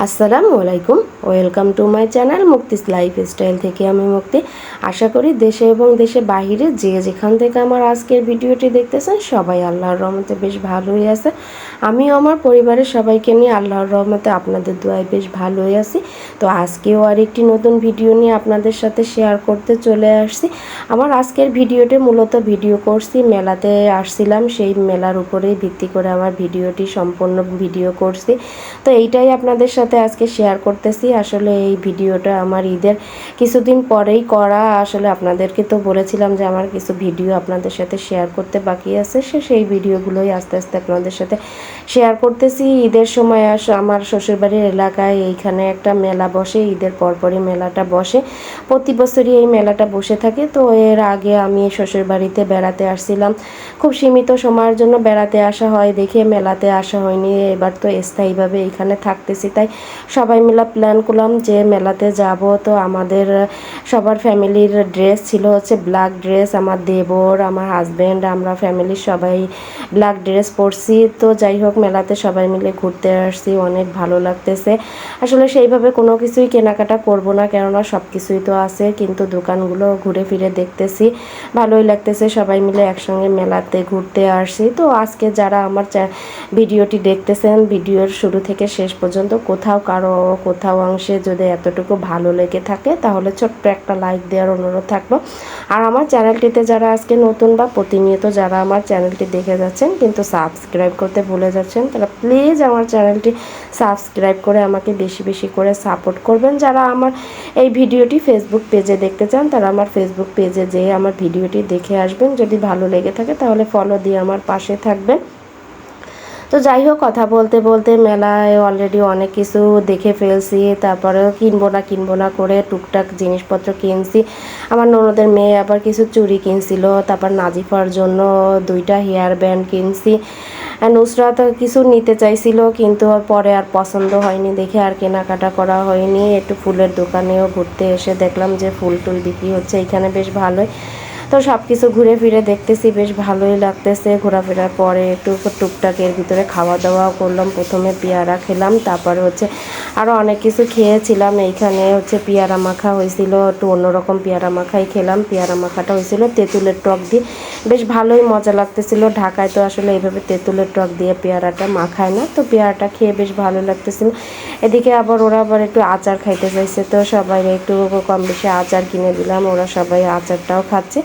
আসসালামু আলাইকুম, welcome to my channel Mukti's lifestyle থেকে আমি মুক্তি। আশা করি দেশে এবং দেশে বাহিরে যে যেখান থেকে আমার আজকের ভিডিওটি দেখতেছেন সবাই আল্লাহর রহমতে বেশ ভালোই আছে। আমিও আমার পরিবারের সবাইকে নিয়ে আল্লাহর রহমতে আপনাদের দোয়ায় বেশ ভালোই আছি। তো আজকেও আর একটি নতুন ভিডিও নিয়ে আপনাদের সাথে শেয়ার করতে চলে আসছি। আমার আজকের ভিডিওটি মূলত ভিডিও করছি, মেলাতে আসছিলাম, সেই মেলার উপরেই ভিত্তি করে আমার ভিডিওটি সম্পূর্ণ ভিডিও করছি। তো এইটাই আপনাদের সাথে আজকে শেয়ার করতেছি। আসলে এই ভিডিওটা আমার ঈদের কিছুদিন পরেই করা। আসলে আপনাদেরকে তো বলেছিলাম যে আমার কিছু ভিডিও আপনাদের সাথে শেয়ার করতে বাকি আছে, সেই ভিডিওগুলোই আস্তে আস্তে আপনাদের সাথে শেয়ার করতেছি। ঈদের সময় আমার শ্বশুরবাড়ির এলাকায় এইখানে একটা মেলা বসে, ঈদের পরপরই মেলাটা বসে, প্রতি বছরই এই মেলাটা বসে থাকে। তো এর আগে আমি শ্বশুরবাড়িতে বেড়াতে আসছিলাম, খুব সীমিত সময়ের জন্য বেড়াতে আসা হয় দেখে মেলাতে আসা হয়নি। এবার তো স্থায়ীভাবে এখানে থাকতেছি, তাই সবাই মিলে প্ল্যান করলাম যে মেলাতে যাব। তো আমাদের সবার ফ্যামিলির ড্রেস ছিল হচ্ছে ব্ল্যাক ড্রেস, আমার দেবর, আমার হাজব্যান্ড, আমরা ফ্যামিলির সবাই ব্ল্যাক ড্রেস পরছি। তো যাই হোক, মেলাতে সবাই মিলে ঘুরতে আসছি, অনেক ভালো লাগতেছে। আসলে সেইভাবে কোনো কিছুই কেনাকাটা করব না, কেননা সব কিছুই তো আছে, কিন্তু দোকানগুলো ঘুরে ফিরে দেখতেছি, ভালোই লাগতেছে। সবাই মিলে একসঙ্গে মেলাতে ঘুরতে আসছি। তো আজকে যারা আমার ভিডিওটি দেখতেছেন, ভিডিওর শুরু থেকে শেষ পর্যন্ত কোথাও অংশে যদি এতটুকু ভালো লেগে থাকে তাহলে ছোট্ট একটা লাইক দেওয়ার অনুরোধ থাকলো। আর আমার চ্যানেলটিতে যারা আজকে নতুন বা প্রতিনিয়ত যারা আমার চ্যানেলটি দেখে যাচ্ছেন কিন্তু সাবস্ক্রাইব করতে ভুলে যাচ্ছেন, তারা প্লিজ আমার চ্যানেলটি সাবস্ক্রাইব করে আমাকে বেশি বেশি করে সাপোর্ট করবেন। যারা আমার এই ভিডিওটি ফেসবুক পেজে দেখতে চান তারা আমার ফেসবুক পেজে যেয়ে আমার ভিডিওটি দেখে আসবেন। যদি ভালো লেগে থাকে তাহলে ফলো দিয়ে আমার পাশে থাকবেন। তো যাই হোক, কথা বলতে বলতে মেলায় অলরেডি অনেক কিছু দেখে ফেলছি, তারপরেও কিনবো না করে টুকটাক জিনিসপত্র কিনছি। আমার ননদের মেয়ে আবার কিছু চুড়ি কিনছিল, তারপর নাজিফার জন্য 2টা হেয়ার ব্যান্ড কিনছি। নুসরাত কিছু নিতে চাইছিল কিন্তু পরে আর পছন্দ হয়নি দেখে আর কেনাকাটা করা হয়নি। একটু ফুলের দোকানেও ঘুরতে এসে দেখলাম যে ফুল টুল বিক্রি হচ্ছে এখানে বেশ ভালোই। তো সব কিছু ঘুরে ফিরে দেখতেছি, বেশ ভালোই লাগতেছে। ঘোরাফেরার পরে একটু টুকটাক এর ভিতরে খাওয়া দাওয়াও করলাম। প্রথমে পেয়ারা খেলাম, তারপরে হচ্ছে আরও অনেক কিছু খেয়েছিলাম। এইখানে হচ্ছে পেয়ারা মাখা হয়েছিল, একটু অন্যরকম পেয়ারা মাখাই খেলাম। পেয়ারা মাখাটা হয়েছিল তেঁতুলের টক দিয়ে, বেশ ভালোই মজা লাগতেছিল। ঢাকায় তো আসলে এইভাবে তেঁতুলের টক দিয়ে পেয়ারাটা মাখায় না, তো পেয়ারাটা খেয়ে বেশ ভালো লাগতেছিল। এদিকে ওরা আবার একটু আচার খাইতে চাইছে, তো সবাই একটু কম বেশি আচার কিনে দিলাম, ওরা সবাই আচারটাও খাচ্ছে।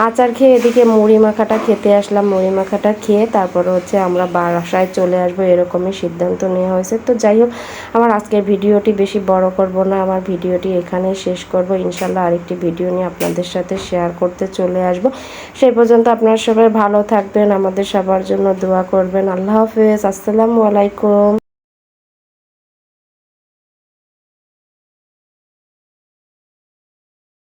আচার খেয়ে এদিকে মুড়ি মাখাটা খেতে আসলাম। মুড়ি মাখাটা খেয়ে তারপরে হচ্ছে আমরা বাসায় চলে আসবো, এরকমই সিদ্ধান্ত নেওয়া হয়েছে। তো যাই হোক, আমার আজকের ভিডিওটি বেশি বড় করব না, আমার ভিডিওটি এখানেই শেষ করব। ইনশাল্লাহ আরেকটি ভিডিও নিয়ে আপনাদের সাথে শেয়ার করতে চলে আসব। সেই পর্যন্ত আপনারা সবাই ভালো থাকবেন, আমাদের সবার জন্য দোয়া করবেন। আল্লাহ হাফেজ, আসসালামু আলাইকুম।